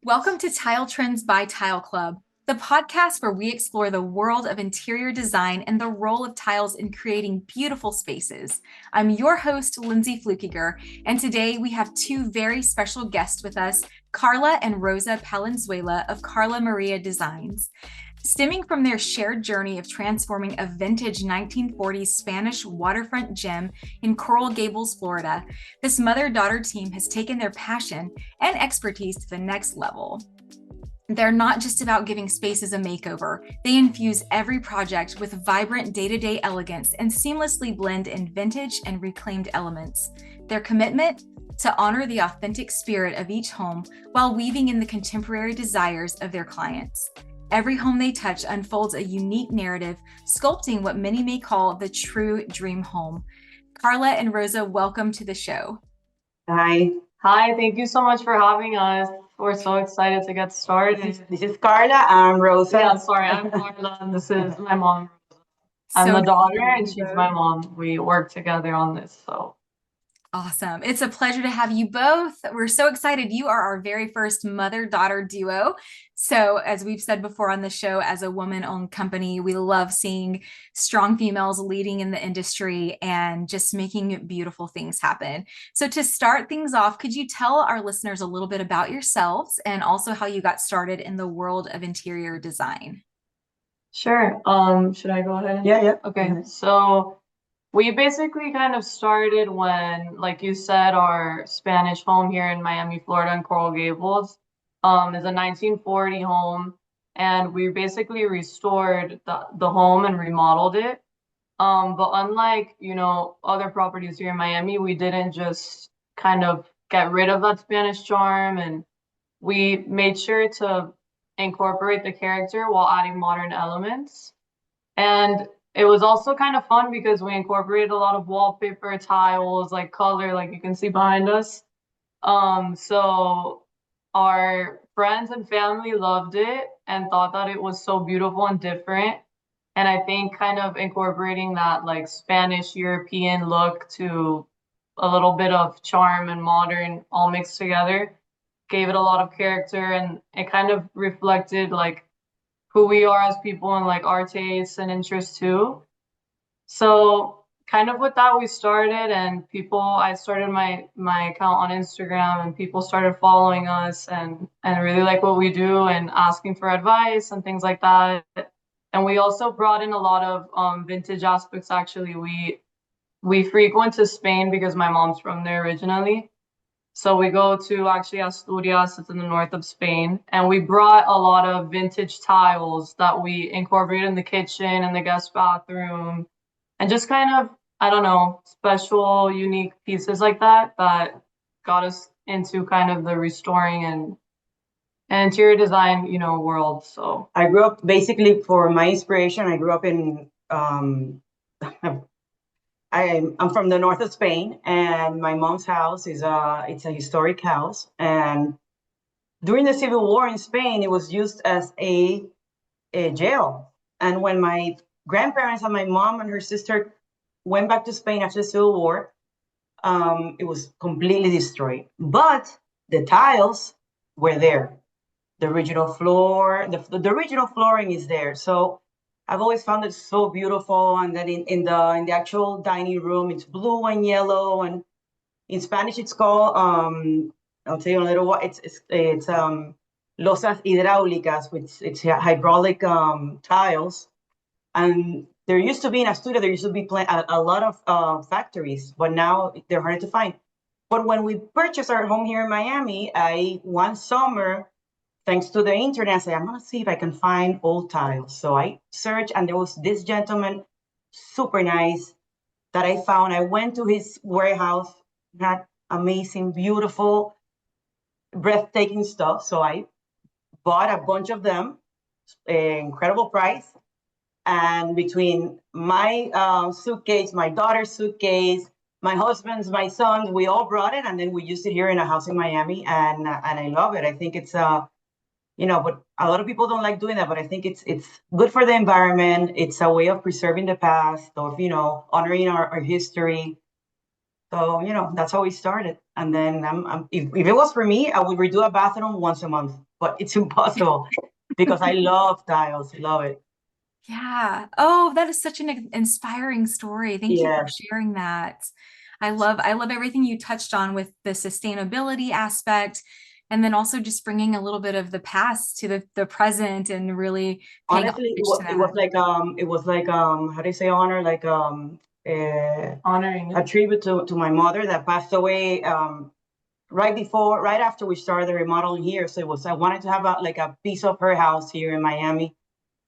Welcome to Tile Trends by Tile Club, the podcast where we explore the world of interior design and the role of tiles in creating beautiful spaces. I'm your host, Lindsay Flukiger, and today we have two very special guests with us, Carla and Rosa Palenzuela of Carla Maria Designs. Stemming from their shared journey of transforming a vintage 1940s Spanish waterfront gem in Coral Gables, Florida, this mother-daughter team has taken their passion and expertise to the next level. They're not just about giving spaces a makeover. They infuse every project with vibrant day-to-day elegance and seamlessly blend in vintage and reclaimed elements. Their commitment? To honor the authentic spirit of each home while weaving in the contemporary desires of their clients. Every home they touch unfolds a unique narrative, sculpting what many may call the true dream home. Carla and Rosa, welcome to the show. Hi. Hi, thank you so much for having us. We're so excited to get started. This is Carla and Rosa. Yeah, sorry, I'm Carla, and this is my mom. I'm the daughter, and she's my mom. We work together on this, so. Awesome. It's a pleasure to have you both. We're so excited. You are our very first mother-daughter duo. So as we've said before on the show, as a woman-owned company, we love seeing strong females leading in the industry and just making beautiful things happen. So to start things off, could you tell our listeners a little bit about yourselves and also how you got started in the world of interior design? Sure. Should I go ahead? Yeah. Okay. So we basically kind of started when, like you said, our Spanish home here in Miami, Florida, in Coral Gables, is a 1940 home, and we basically restored the home and remodeled it. But unlike, other properties here in Miami, we didn't just kind of get rid of that Spanish charm, and we made sure to incorporate the character while adding modern elements. And it was also kind of fun because we incorporated a lot of wallpaper, tiles, like color, like you can see behind us. So our friends and family loved it and thought that it was so beautiful and different. And I think kind of incorporating that like Spanish European look to a little bit of charm and modern all mixed together gave it a lot of character, and it kind of reflected like who we are as people and like our tastes and interests too. So kind of with that we started, and I started my account on Instagram, and people started following us and really like what we do and asking for advice and things like that. And we also brought in a lot of vintage aspects. Actually, we frequent to Spain because my mom's from there originally. So we go to actually Asturias, it's in the north of Spain, and we brought a lot of vintage tiles that we incorporated in the kitchen and the guest bathroom, and just kind of, I don't know, special, unique pieces like that that got us into kind of the restoring and interior design, world. So I grew up basically for my inspiration. I grew up in I'm from the north of Spain, and my mom's house it's a historic house. And during the Civil War in Spain, it was used as a jail. And when my grandparents and my mom and her sister went back to Spain after the Civil War, it was completely destroyed. But the tiles were there. The original floor, the original flooring is there. So I've always found it so beautiful. And then in the actual dining room, it's blue and yellow. And in Spanish, it's called I'll tell you a little what it's losas hidráulicas, which it's hydraulic tiles. And there used to be in Asturias, there used to be a lot of factories, but now they're harder to find. But when we purchased our home here in Miami, one summer, thanks to the internet, I said, I'm going to see if I can find old tiles. So I searched, and there was this gentleman, super nice, that I found. I went to his warehouse, had amazing, beautiful, breathtaking stuff. So I bought a bunch of them, incredible price. And between my suitcase, my daughter's suitcase, my husband's, my son's, we all brought it, and then we used it here in a house in Miami, and I love it. I think it's but a lot of people don't like doing that, but I think it's good for the environment. It's a way of preserving the past, of honoring our history. So that's how we started. And then if it was for me, I would redo a bathroom once a month. but it's impossible because I love tiles, love it. Yeah. Oh, that is such an inspiring story. Thank you for Yeah, sharing that. I love everything you touched on with the sustainability aspect, and then also just bringing a little bit of the past to the present and really paying honestly, homage to it was that. like how do you say honor? Like Honoring a it. tribute to my mother that passed away right after we started the remodeling here. So I wanted to have a piece of her house here in Miami,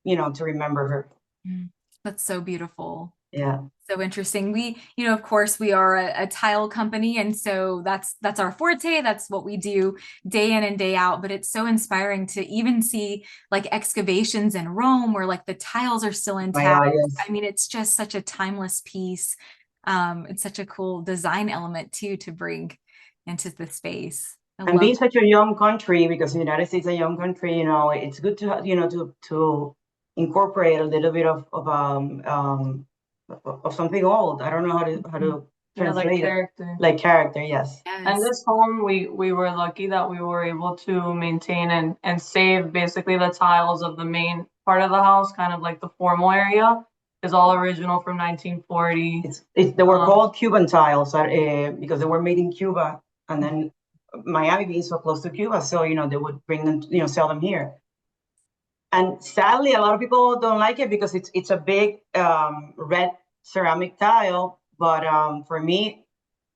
to remember her. Mm, that's so beautiful. Yeah. So interesting. Of course, we are a tile company, and so that's our forte. That's what we do day in and day out. But it's so inspiring to even see like excavations in Rome where like the tiles are still My intact. God, yes. I mean, it's just such a timeless piece. It's such a cool design element too to bring into the space. I And love. being such a young country, because the United States is a young country, it's good to to incorporate a little bit of something old. I don't know how to Yeah, like translate it. character. Like character, yes. And Yes. this home, we were lucky that we were able to maintain and save basically the tiles of the main part of the house, kind of like the formal area, is all original from 1940. They were Um, called Cuban tiles because they were made in Cuba, and then Miami being so close to Cuba, so they would bring them, sell them here. And sadly, a lot of people don't like it because it's a big red ceramic tile. But for me,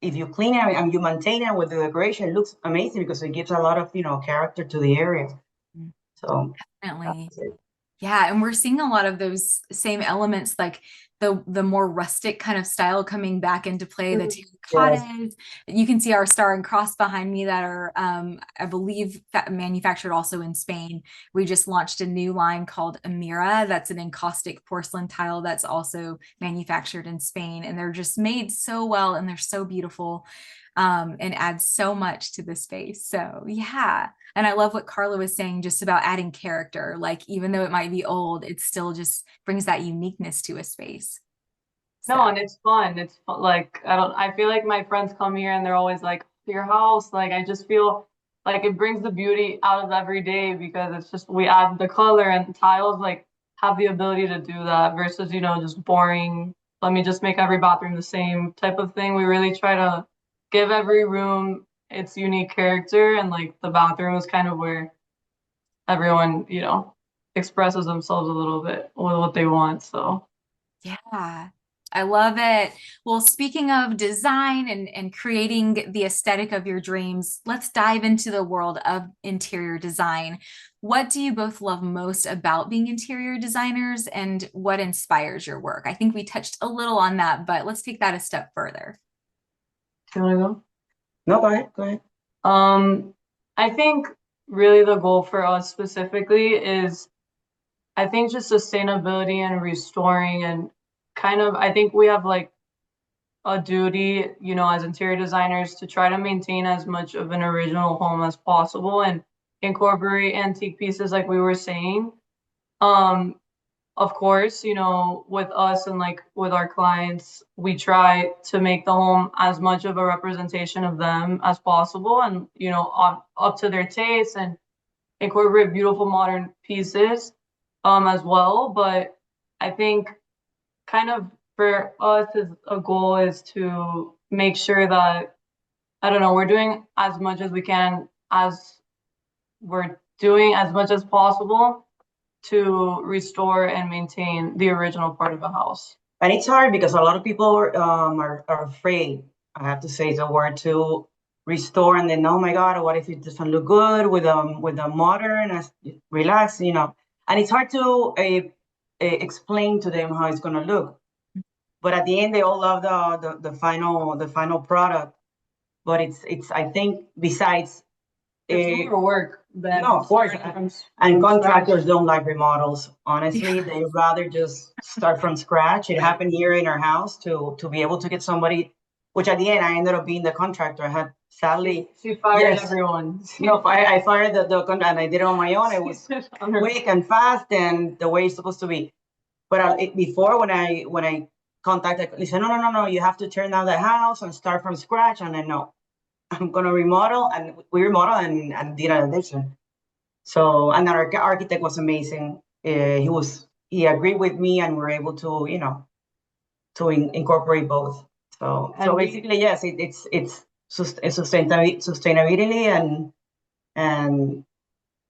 if you clean it and you maintain it with the decoration, it looks amazing because it gives a lot of character to the area. So Definitely. that's it. Yeah, and we're seeing a lot of those same elements, like the more rustic kind of style coming back into play, the Yes, terracottas. You can see our star and cross behind me that are, I believe, manufactured also in Spain. We just launched a new line called Amira. That's an encaustic porcelain tile that's also manufactured in Spain, and they're just made so well and they're so beautiful, and add so much to the space. So yeah. And I love what Carla was saying just about adding character. Like, even though it might be old, it still just brings that uniqueness to a space. So, no, and it's fun. It's fun. Like I feel like my friends come here and they're always like, your house. Like I just feel like it brings the beauty out of every day because it's just we add the color and tiles like have the ability to do that versus, just boring. Let me just make every bathroom the same type of thing. We really try to give every room its unique character and like the bathroom is kind of where everyone, expresses themselves a little bit with what they want. So yeah, I love it. Well, speaking of design and creating the aesthetic of your dreams, let's dive into the world of interior design. What do you both love most about being interior designers, and what inspires your work? I think we touched a little on that, but let's take that a step further. do you want to go? no, go ahead, go ahead. Um, I think really the goal for us specifically is I think just sustainability and restoring and kind of I think we have like a duty, as interior designers to try to maintain as much of an original home as possible and incorporate antique pieces like we were saying. Um, of course, with us and like with our clients, we try to make the home as much of a representation of them as possible and, up to their taste and incorporate beautiful modern pieces as well. But I think kind of for us as a goal is to make sure that, I don't know, we're doing as much as we can as we're doing as much as possible to restore and maintain the original part of the house. And it's hard because a lot of people are afraid. I have to say the word to restore, and then oh my God, what if it doesn't look good with a modern relax, And it's hard to explain to them how it's gonna look. But at the end, they all love the final product. But it's I think besides It's uh, more work no, than of course. starting And from scratch. contractors don't like remodels. Honestly, they rather just start from scratch. It happened here in our house to be able to get somebody, which at the end I ended up being the contractor. I had sadly, She fired yes, everyone. no, I fired and I did it on my own. It was quick and fast and the way it's supposed to be. But before when I contacted, they said no, you have to turn down the house and start from scratch. And I know I'm gonna remodel, and we remodel and did an addition. So, and our architect was amazing. He agreed with me, and we're able to, incorporate both. So, And basically, yes, it's sustainability and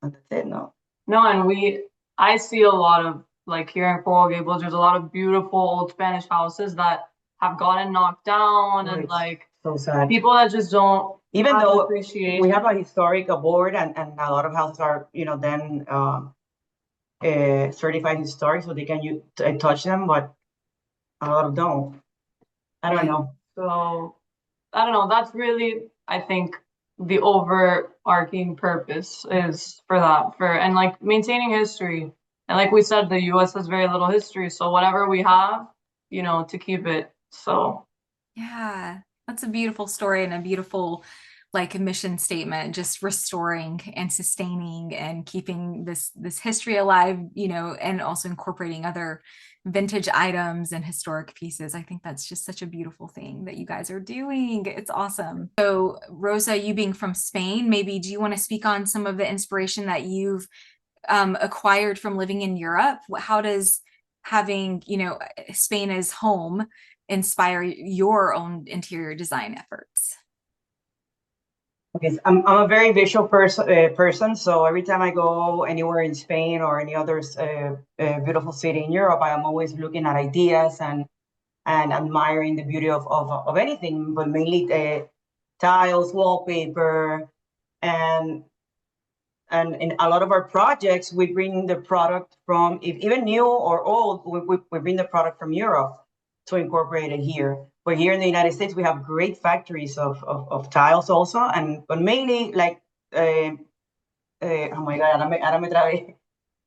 that's it. No, no, and I see a lot of like here in Coral Gables, there's a lot of beautiful old Spanish houses that have gotten knocked down, and it's like so sad. people that just don't Even have though appreciation. we have a historic board, and a lot of houses are, then certified historic, so they can touch them, but a lot of don't. I don't Yeah. know. So I don't know. That's really, I think, the overarching purpose is for that, for and like maintaining history. And like we said, the US has very little history, so whatever we have, to keep it. So Yeah, that's a beautiful story and a beautiful like mission statement, just restoring and sustaining and keeping this history alive, and also incorporating other vintage items and historic pieces. I think that's just such a beautiful thing that you guys are doing. It's awesome. So, Rosa, you being from Spain, maybe do you want to speak on some of the inspiration that you've acquired from living in Europe? How does having, Spain as home inspire your own interior design efforts? Okay, so I'm a very visual person, so every time I go anywhere in Spain or any other beautiful city in Europe, I am always looking at ideas and admiring the beauty of anything, but mainly tiles, wallpaper, and in a lot of our projects, we bring the product from, if even new or old, we bring the product from Europe to incorporate it here. But here in the United States, we have great factories of tiles also, but mainly like, oh my God, ahora me trabé.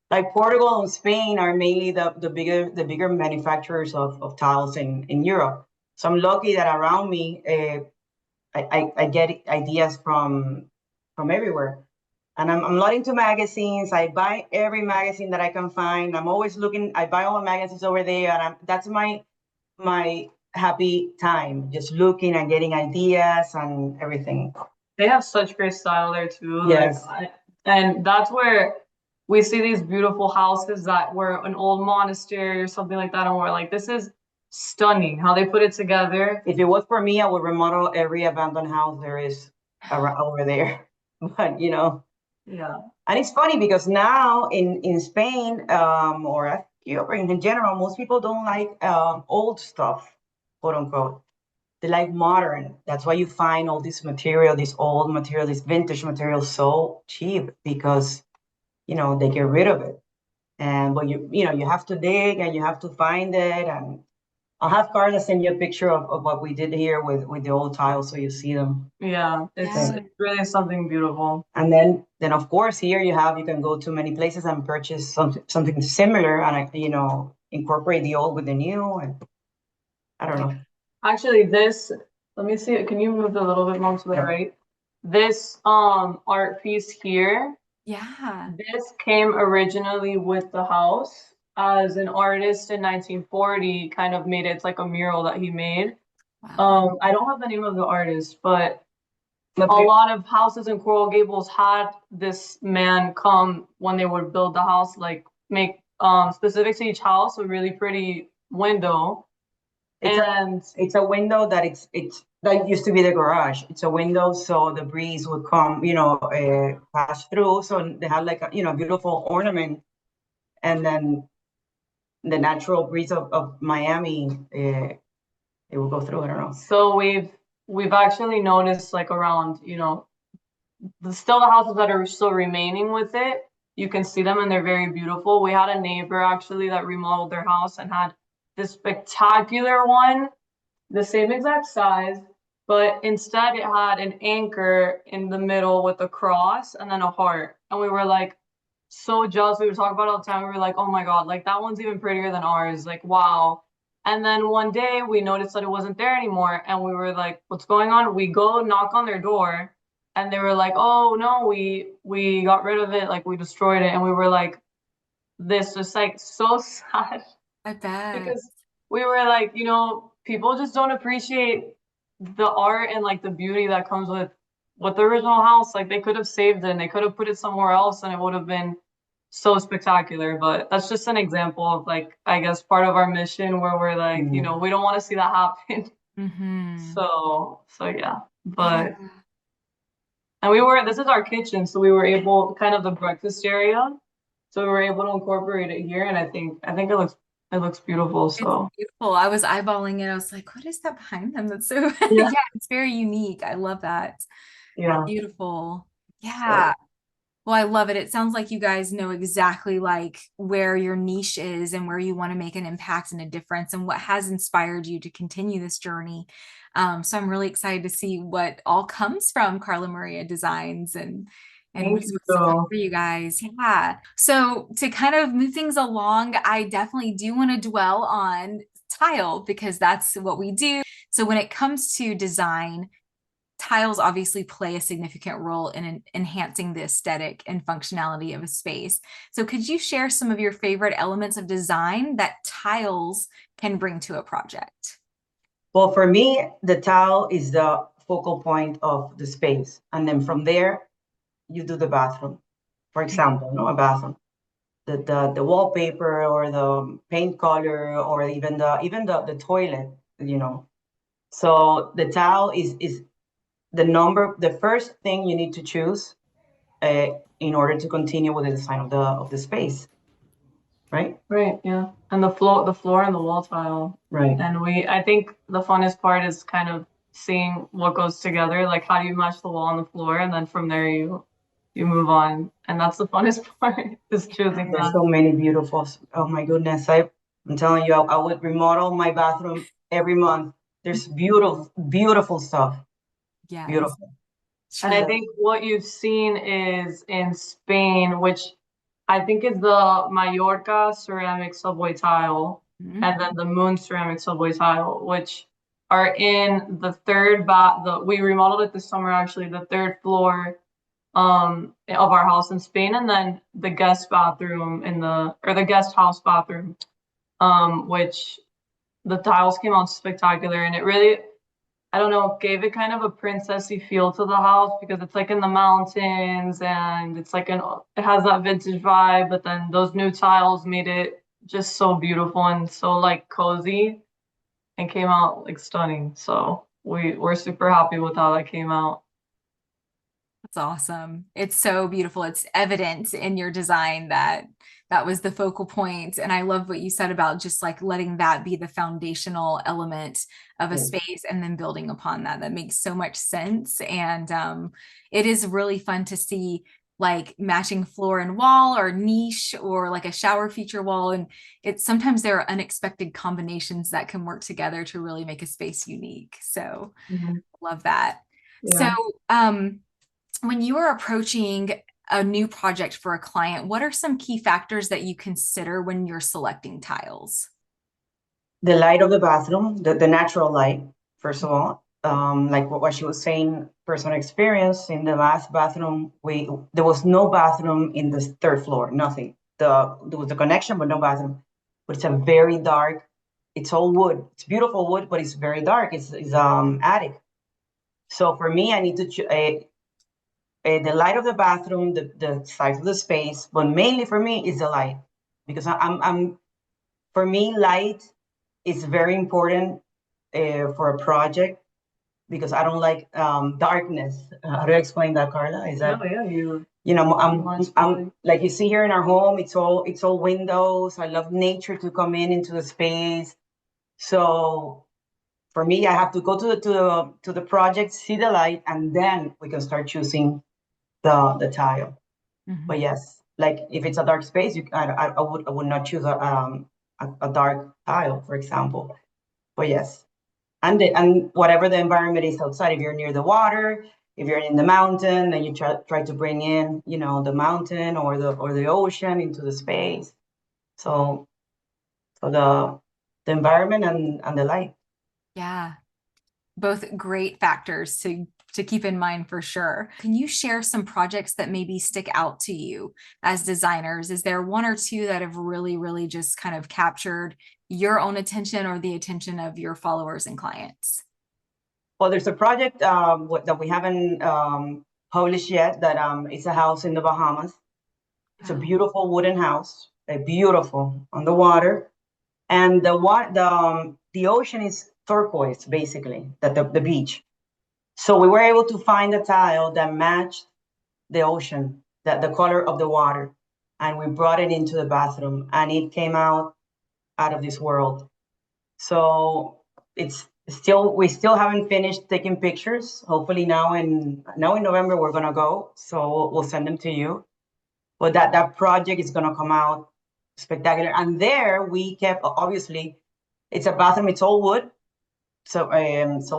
Like Portugal and Spain are mainly the bigger manufacturers of tiles in Europe. So I'm lucky that around me, I get ideas from everywhere. And I'm not into magazines. I buy every magazine that I can find. I'm always looking. I buy all the magazines over there, and that's my happy time, just looking and getting ideas and everything. they have such great style there too. Yes, And that's where we see these beautiful houses that were an old monastery or something like that, and we're like, this is stunning how they put it together. if it was for me, I would remodel every abandoned house there is around over there. But Yeah. and it's funny because now in Spain, or Europe in general, most people don't like old stuff, quote unquote. They like modern. That's why you find all this material, this old material, this vintage material so cheap because they get rid of it. And but you have to dig and you have to find it. And I'll have Carla send you a picture of what we did here with the old tiles so you see them. Yeah, Yeah. it's really something beautiful. And then of course here you can go to many places and purchase something similar and incorporate the old with the new, and I don't know. Actually, let me see it. Can you move it a little bit more to the Yeah. right? This art piece here, Yeah. this came originally with the house as an artist in 1940 kind of made it. It's like a mural that he made. Wow. I don't have the name of the artist, but But a lot of houses in Coral Gables had this man come when they would build the house, like make specific to each house a really pretty window. it's a And it's a window that it's that used to be the garage. It's a window so the breeze would come, pass through. So they have like a beautiful ornament, and then the natural breeze of Miami, it will go through. I don't know. so we've actually noticed like around, still the houses that are still remaining with it, you can see them and they're very beautiful. We had a neighbor actually that remodeled their house and had this spectacular one, the same exact size, but instead it had an anchor in the middle with a cross and then a heart. And we were like so jealous. We would talk about it all the time. We were like, oh my God, like that one's even prettier than ours. Like, wow. And then one day we noticed that it wasn't there anymore. And we were like, what's going on? We go knock on their door and they were like, oh no, we got rid of it, like we destroyed it. And we were like, this just like so sad I bet. because we were like, people just don't appreciate the art and like the beauty that comes with with the original house, like they could have saved it and they could have put it somewhere else and it would have been so spectacular. But that's just an example of like, I guess part of our mission where we're like, you know, we don't want to see that happen. So yeah. But and this is our kitchen, so we were able, kind of the breakfast area. So we were able to incorporate it here, and I think it looks beautiful. It's So beautiful. I was eyeballing it. I was like, what is that behind them? That's so, yeah, yeah, it's very unique. I love that. yeah. Beautiful. Yeah. So Well, I love it. It sounds like you guys know exactly like where your niche is and where you want to make an impact and a difference and what has inspired you to continue this journey. So I'm really excited to see what all comes from Carla Maria Designs and thank what's to come you. for you guys. Yeah. So to kind of move things along, I definitely do want to dwell on tile because that's what we do. So when it comes to design, tiles obviously play a significant role in enhancing the aesthetic and functionality of a space. So could you share some of your favorite elements of design that tiles can bring to a project? Well, for me, the tile is the focal point of the space. And then from there, you do the bathroom. For example, no, a bathroom. The wallpaper or the paint color or even the toilet, you know. So the tile is the first thing you need to choose in order to continue with the design of the space, right? Right, yeah. And the floor and the wall tile. Right. And I think the funnest part is kind of seeing what goes together. Like how do you match the wall and the floor, and then from there you move on. And that's the funnest part is choosing There's that. so many beautiful. Oh my goodness! I'm telling you, I would remodel my bathroom every month. There's beautiful, beautiful stuff. Yes, Beautiful. And I true. think what you've seen is in Spain, which I think is the Mallorca ceramic subway tile, Mhm. and then the Moon ceramic subway tile, which are in the third bath. We remodeled it this summer, actually, the third floor of our house in Spain, and then the guest bathroom or the guest house bathroom, which the tiles came out spectacular, and it really, I don't know, gave it kind of a princessy feel to the house because it's like in the mountains and it's like it has that vintage vibe, but then those new tiles made it just so beautiful and so like cozy and came out like stunning. So we're super happy with how that came out. That's awesome. It's so beautiful. It's evident in your design that that was the focal point. And I love what you said about just like letting that be the foundational element of a Yes. space and then building upon that. That makes so much sense. And it is really fun to see like matching floor and wall or niche or like a shower feature wall. And it's sometimes there are unexpected combinations that can work together to really make a space unique. So Mhm. love that. So, Yeah. um, when you are approaching a new project for a client, what are some key factors that you consider when you're selecting tiles? The light of the bathroom, the natural light, first of all. Like what she was saying, personal experience in the last bathroom, there was no bathroom in the third floor, nothing. There was a connection, but no bathroom. But it's a very dark. It's all wood. It's beautiful wood, but it's very dark. It's attic. So for me, I need to the light of the bathroom, the size of the space, but mainly for me is the light because I'm for me light is very important for a project because I don't like darkness. How do I explain that, Carla? Is No, that yeah, I'm like you see here in our home, it's all windows. I love nature to come into the space. So for me, I have to go to the project, see the light, and then we can start choosing the tile. But Mhm. yes, like if it's a dark space, I would not choose a dark tile, for example. But yes, and whatever the environment is outside, if you're near the water, if you're in the mountain, then you try to bring in, the mountain or the ocean into the space. So the environment and the light. Yeah, both great factors to keep in mind for sure. Can you share some projects that maybe stick out to you as designers? Is there one or two that have really, really just kind of captured your own attention or the attention of your followers and clients? Well, there's a project that we haven't published yet that it's a house in the Bahamas. It's a beautiful wooden house, beautiful on the water. And the ocean is turquoise, basically, the beach. So we were able to find a tile that matched the ocean, the color of the water. And we brought it into the bathroom, and it came out of this world. So we still haven't finished taking pictures. Hopefully now in November we're gonna go. So we'll send them to you. But that project is gonna come out spectacular. And there we kept, obviously, it's a bathroom, it's all wood. So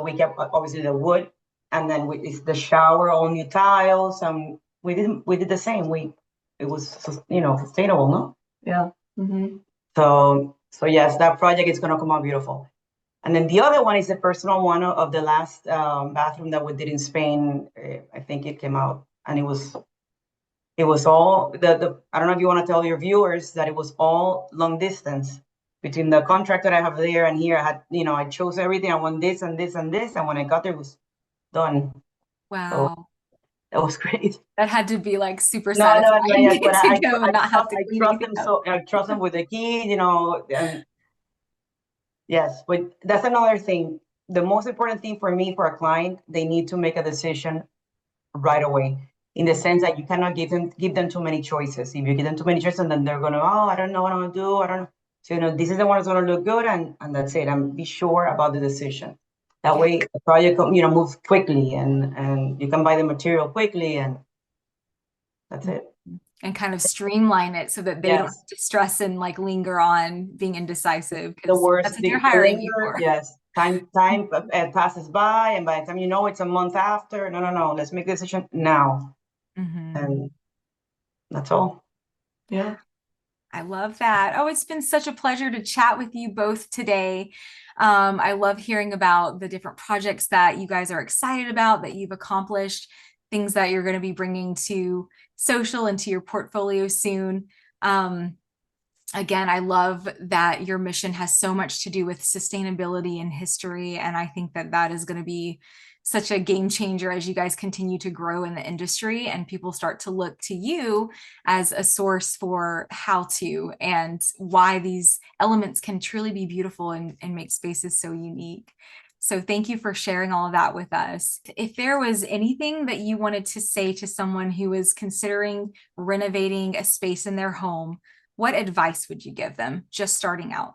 we kept obviously the wood, and then it's the shower, all new tiles, and we did the same. It was sustainable, no? Yeah. Mm-hmm. So yes, that project is gonna come out beautiful. And then the other one is the personal one of the last bathroom that we did in Spain. I think it came out, and it was all the I don't know if you want to tell your viewers that it was all long distance between the contract that I have there and here. I had, I chose everything. I want this and this and this, and when I got there, it was done. Wow. So that was great. That had to be like super No, satisfying yes, but to go and not have to I clean trust anything them, up. so I trust them with the key, and yes, but that's another thing. The most important thing for me, for a client, they need to make a decision right away, in the sense that you cannot give them too many choices. If you give them too many choices, then they're gonna, oh, I don't know what I'm gonna do. I don't know. So, this is the one that's gonna look good, and that's it. And be sure about the decision. That way the project, moves quickly, and you can buy the material quickly, and that's it. And kind of streamline it so that they don't have to stress and like linger on being indecisive, The because worst, that's what you're hiring me for. yes. Time passes by, and by the time you know, it's a month after. No. Let's make the decision now. Mm-hmm. And that's all. Yeah. I love that. Oh, it's been such a pleasure to chat with you both today. I love hearing about the different projects that you guys are excited about, that you've accomplished, things that you're going to be bringing to social and to your portfolio soon. Again, I love that your mission has so much to do with sustainability and history. And I think that that is going to be such a game changer as you guys continue to grow in the industry and people start to look to you as a source for how to and why these elements can truly be beautiful and make spaces so unique. So thank you for sharing all of that with us. If there was anything that you wanted to say to someone who is considering renovating a space in their home, what advice would you give them just starting out?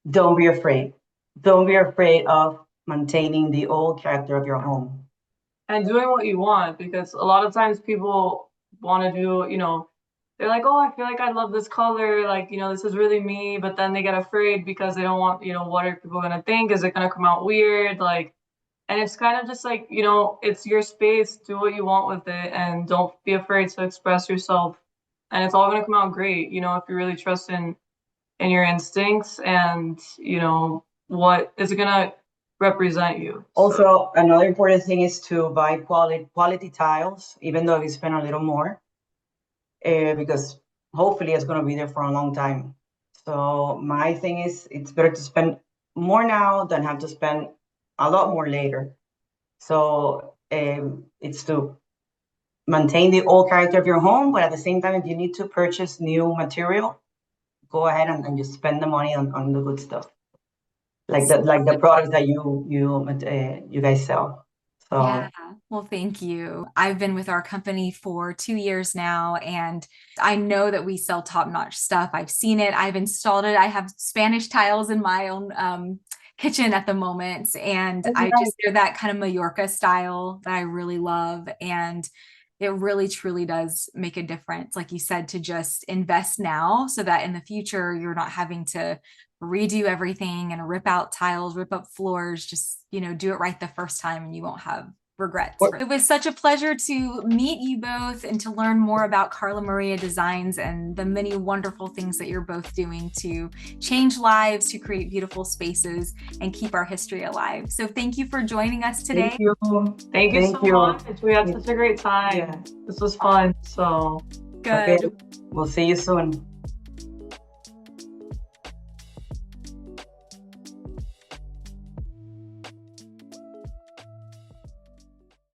Don't be afraid. Don't be afraid of maintaining the old character of your home. And doing what you want, because a lot of times people want to do, they're like, oh, I feel like I love this color. Like, this is really me. But then they get afraid because they don't want, what are people going to think? Is it going to come out weird? Like, and it's kind of just like, it's your space. Do what you want with it. And don't be afraid to express yourself. And it's all going to come out great, if you really trust in your instincts and, what is going to represent you. Also, another important thing is to buy quality tiles, even though you spend a little more, because hopefully it's going to be there for a long time. So my thing is, it's better to spend more now than have to spend a lot more later. So it's to maintain the old character of your home, but at the same time, if you need to purchase new material, go ahead and just spend the money on the good stuff, like the products that you guys sell. So yeah, well, thank you. I've been with our company for 2 years now, and I know that we sell top-notch stuff. I've seen it, I've installed it. I have Spanish tiles in my own kitchen at the moment, and they're that kind of Mallorca style that I really love, and it really truly does make a difference, like you said, to just invest now so that in the future you're not having to redo everything and rip out tiles, rip up floors. Just, do it right the first time and you won't have regrets. It was such a pleasure to meet you both and to learn more about Carla Maria Designs and the many wonderful things that you're both doing to change lives, to create beautiful spaces and keep our history alive. So thank you for joining us today. Thank you. Thank you so much. We had such a great time. Yeah. This was fun. So good. Okay. We'll see you soon.